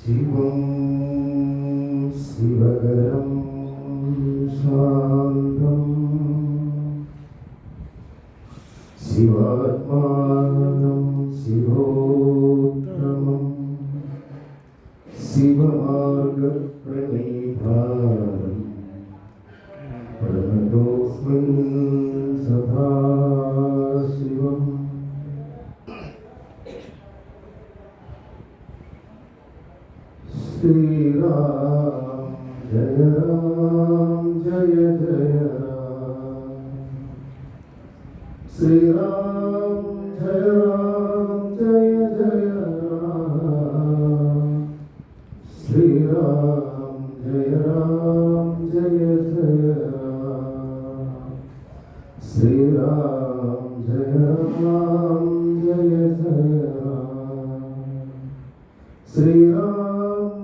शिवं शिवकरं शान्तं शिवात्मानं शिवोत्तमं शिवमार्गप्रणिधानं प्रणतोऽस्मि सदा शिवम्। श्री राम जय जय राम, श्री राम जय जय राम, श्री राम जय जय राम, श्री राम जय जय राम, श्री राम जय जय राम,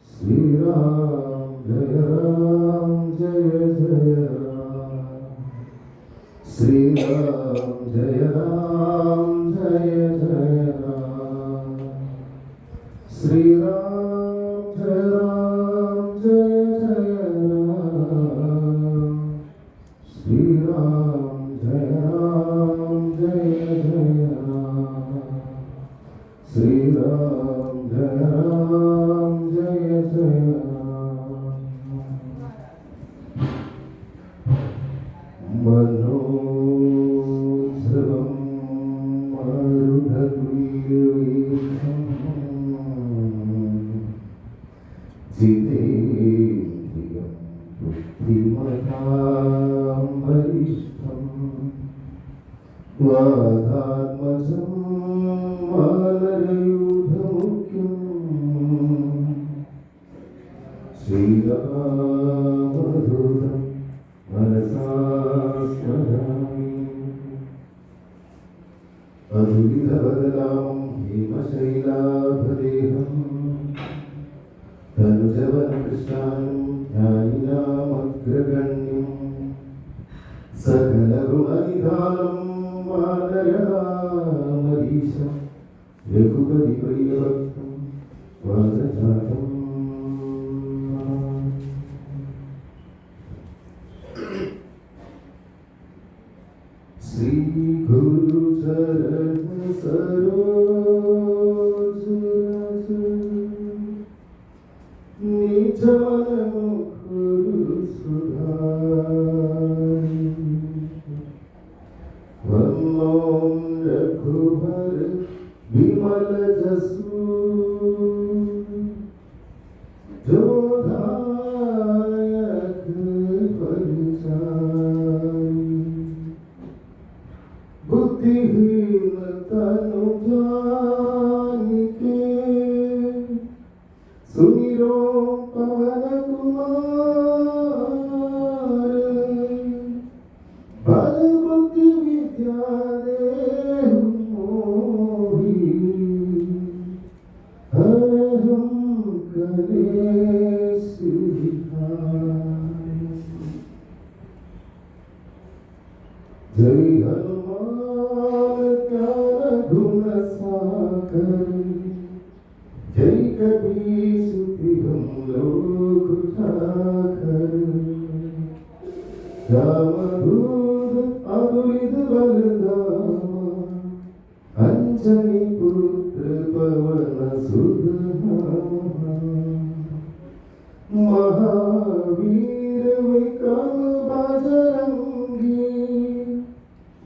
श्री राम जय जय राम, श्री राम जय जय राम, श्री राम जय जय राम, श्री राम जय जय राम, श्री राम जय जय राम। मनोत्सवं मरुधद्वीवेशं जितेन्द्रियं बुद्धिमतां वरिष्ठं वादात्मजं वानरयूथमुख्यं श्रीरामदूतं मनसा स्मरामि। अधुविधवदनां हेमशैलाभदेहं तनुजवनकृष्णानं ज्ञानिनामग्रगण्यं सकलगुणनिधानं वानरनामधीशं रघुपतिप्रियभक्तं वानजातं। श्री गुरुचरण सरोज रज निज मन मुकुर सुधारि वंदों रघुवर विमल जसु जो दायक फल चारि बुद्धिहीन तनु जानिके सुमिरो पवन कुमार बल बुद्धि विद्या देहु मोहि हरहं कलेश विहाय। जय हनुमान ज्ञान गुण सागर जय कपीस तिहुँ लोक उजागर रामदूत अतुलित बल धामा अंजनी पुत्र पवन सुत नामा महावीर विक्रम बजरंगी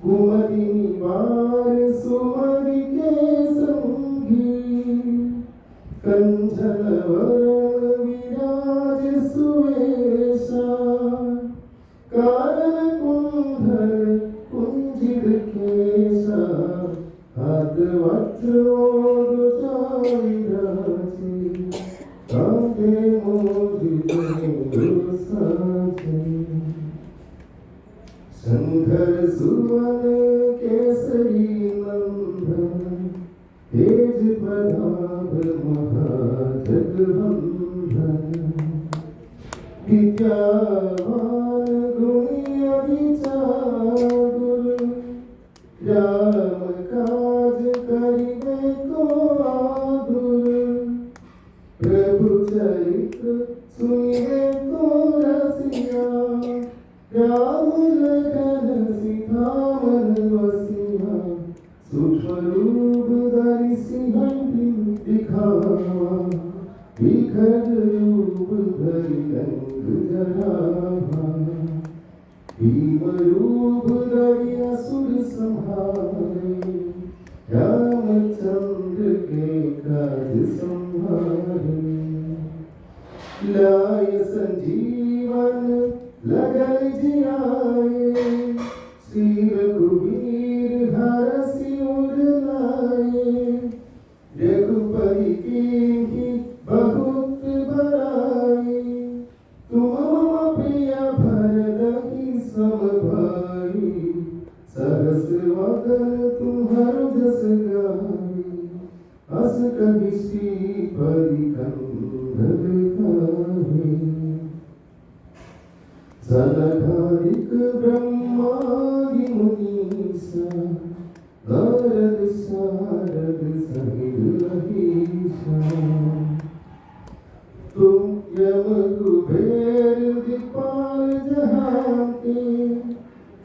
कुमति निवार सुमति के संगी कंचन वरण विराज सुवेशा कानन कुंडल कुंजित केशा हाथ वज्र ध्वजा विराजे कांधे मोदित साजे शंकर सुवन केसरी नंदन तेज प्रताप महाजगवंदन विद्यावान गुणी अभिचातुर राम का सूक्ष्म रूप धरि सिंहंती दिखावा, विखर रूप धरि रंग जरावा, भीम रूप धरि असुर संहारे, रामचंद्र के काज संहारे। लाय संजीवन लगन जियाए, श्री रघुवीर हरषि उर लाए, रघुपति कीन्ही बहुत बड़ाई, तुम मम प्रिय भरदहि सम भाई, सहस वदन तुम्हरो जस गाई, अस कहि श्रीपति कंदन गाहे। सनकादिक ब्रह्मादि मुनीसा, नारद शारद सहित अहीसा, तुम यम कुबेर दिक्पाल जहाँ के,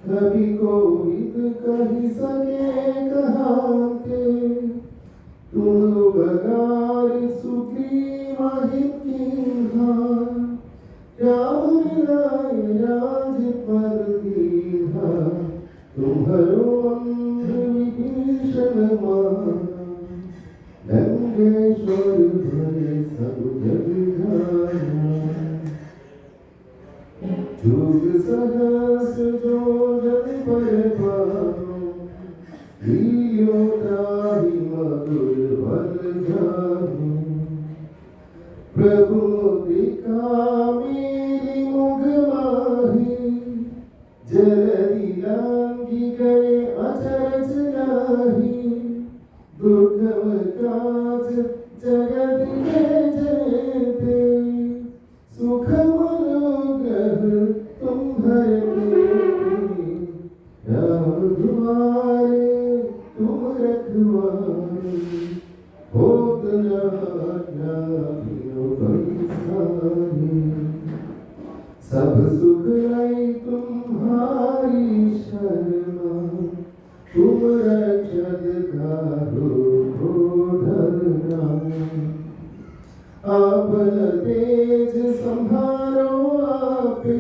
कभी कोविद कहि सके कहाते, तुम बगार सुग्रीव हित कीन्हा, राम मिलाए राजपद दीन्हा, तुम्हरो अंग विभीषण माना, लंकेश्वर भय सब जग जाना। जुग सहस्र जो जन पर पालो, लील्यो ताहि मधुर फल जानो, प्रभु मुद्रिका मेरी मुख माही, जलधि लांघि गए अचरज नाही, दुर्गम काज जगत के जेते, सुख मनोगह तुम्हरे तेते, राम दुआरे तुम रखवारे, होत न आज्ञा पैसारे, सब सुख लई तुम्हारी शरणा, तुम रक्षक काहू को डरना। आपन तेज संहारो आपे,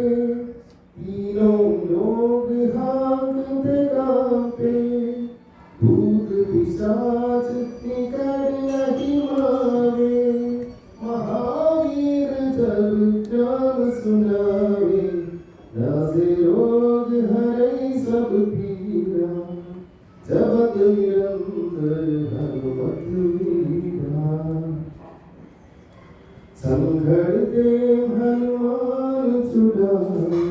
तीनों लोग हांकते कांपे, भूत पिशाच निकट नहीं मावे, महावीर जब नाम सुनावे, नासे रोग हरै सब पीरा, जपत निरंतर हनुमत वीरा। संकट ते हनुमान छुड़ाए,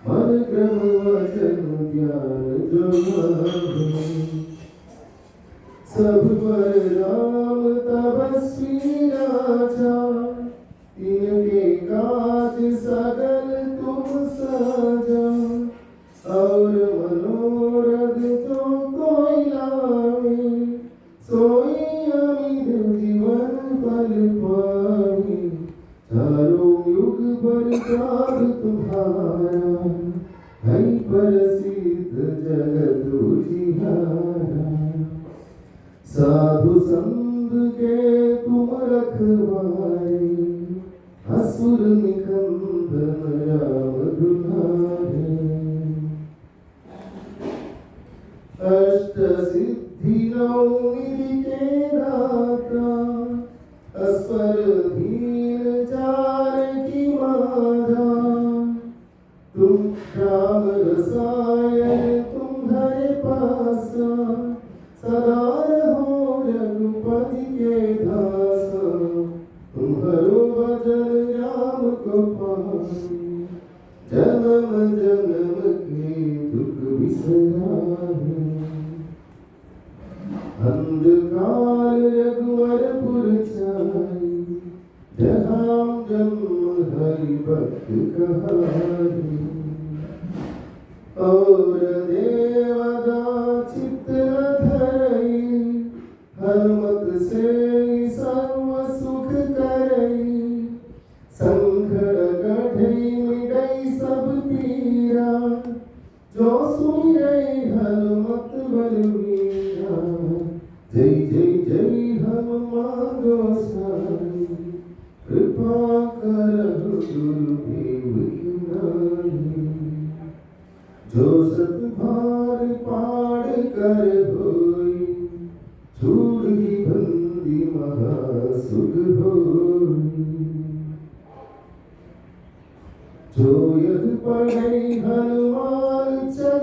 मन क्रम वचन ध्यान जो लाए, सब पर राम तपस्वी राजा, तिनके काज सगल तुम साजा, और मनोरथ जो कोई लावे, सोई अमित जीवन फल पावे, चारों युग प्रताप तुम्हारा, है प्रसिद्ध जगत उजियारा। साधु संत के तुम रखवारे, असुर निकंदन राम दुलारे, अष्ट सिद्धि नौ निधि के दाता, अस्वर दीन जानकी माता, तुम राम रसायन तुम्हारे पासा, सदा रहो रघुपति के दासा, तुम्हारो भजन राम को पाए, जन्म जन्म के दुख बिसराए। अंधकार रघुवरपुर छाई, जहाँ जन्म हरि भक्त कहाई, और देवता चित्त न धरई, हनुमत से सर्व सुख करई, संकट कटई मिटई सब पीरा, जो सुमिरै हनुमत बलवीरा। सुख होई। जो यह पढ़े हनुमान चालीसा